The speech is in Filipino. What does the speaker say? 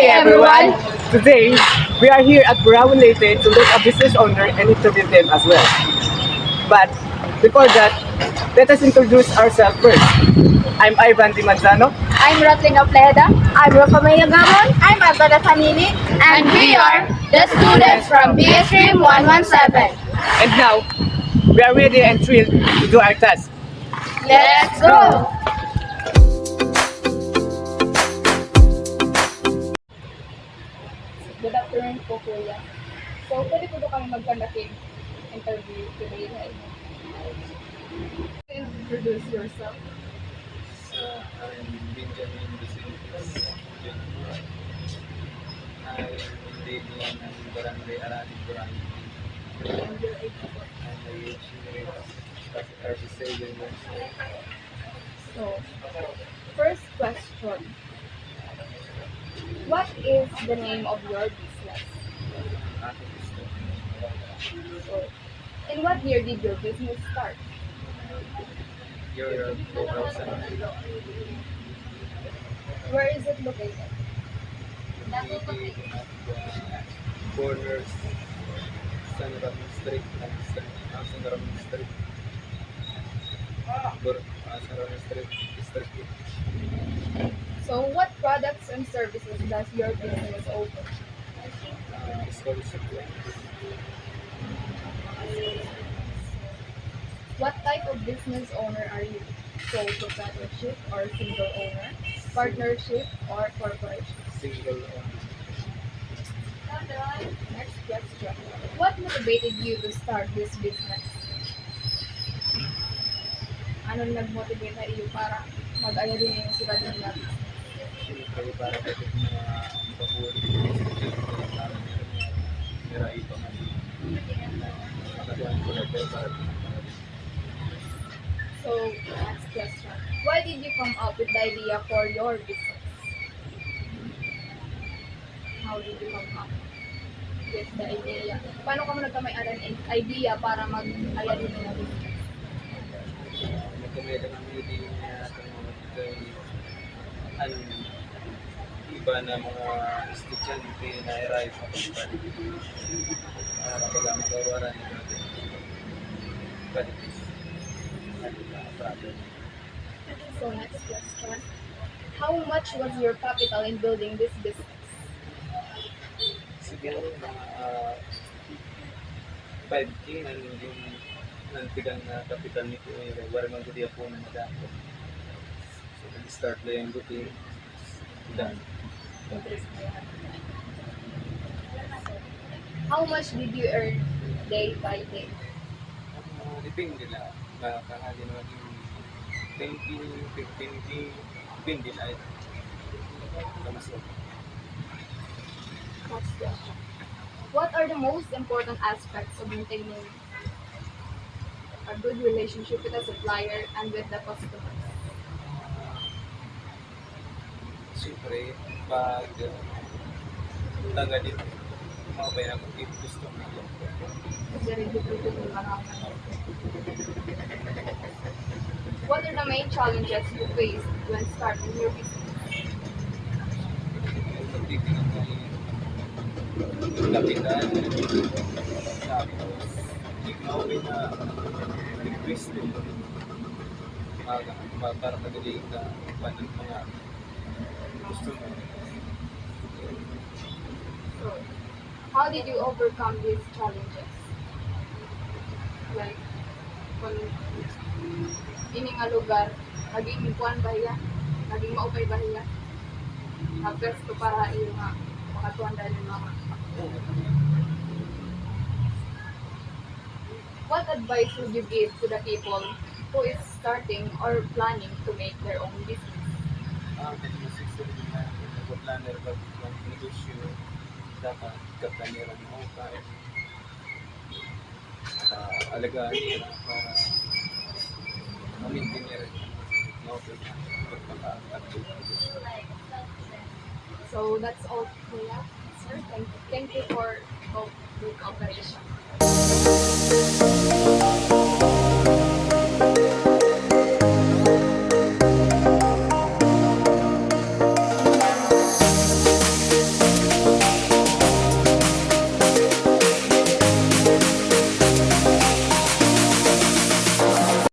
everyone! Today, we are here at Burawan Leyte to look a business owner and interview them as well. But before that, let us introduce ourselves first. I'm Ivan Di Manzano. I'm Rotlyn Opleda. I'm Rocamaya Gamon. I'm Abada Kanini. And we are the students from BS Stream 117. And now, we are ready and thrilled to do our task. Let's go! Good afternoon po, Kuya. So, pwede po kami mag-conducting interview today, right? Introduce yourself. I'm Benjamin Vicentes Jr. I'm living in Barangay Arani, Barangay. And your age po. And my age is 37 years old. So, first question. What is the name of your business? Ako gusto. So, in what year did your business start? Year 2000. Where is it located? Living at Corners, San Ramon Street and San Ramon Street. San Ramon Street, District. So, what products and services does your business offer? School supply. What type of business owner are you? Sole proprietorship or single owner? Partnership or corporation? Single owner. Next question. What motivated you to start this business? Anong nag-motivate na iyo para mag-aya din yung sila din na business? Siyempre, para sa mga papuri, para nira ito nga. Nakagawa ko na ito para So, next question. Why did you come up with the idea for your business? How did you come up with the idea? Paano ka mo nagkamay-aran ng idea para mag-aya din yung business? nagkamay ka ng meeting niya kay iba na mga estudyante na arrive sa pagpapalip. Para pala magawaran yung natin. Qualities. So, next question. How much was your capital in building this business? Siguro mga 5K ang yung nantigang na kapital nito ay warang ang gudiya po na madako. So, nag-start lang yung buti. Done. Interest mo yan. How much did you earn day by day? Depende na. Makakahali naman yung 20, 15, depende na ito. Kamasok. Next question. What are the most important aspects of maintaining a good relationship with the supplier and with the customer? Siyempre, pag taga dito, makabay na kung gusto mo. Very difficult to maramdaman. What are the main challenges you face when starting your business? Pagtitingnan mo yung kapital, tapos ikaw na request din para magaling ka panang mga gusto mo. So, how did you overcome these challenges? Like, kung ini nga lugar, naging kuan ba yan? Naging maupay ba yan? Nag-best ko para iyo nga makatuan dahil yung mga. What advice would you give to the people who is starting or planning to make their own business? Nag-isip na nag-planner pag negosyo, dapat kaplaniran mo kahit alagaan nila para mamintin nila So that's all, Kuya. Sir, thank you for good cooperation.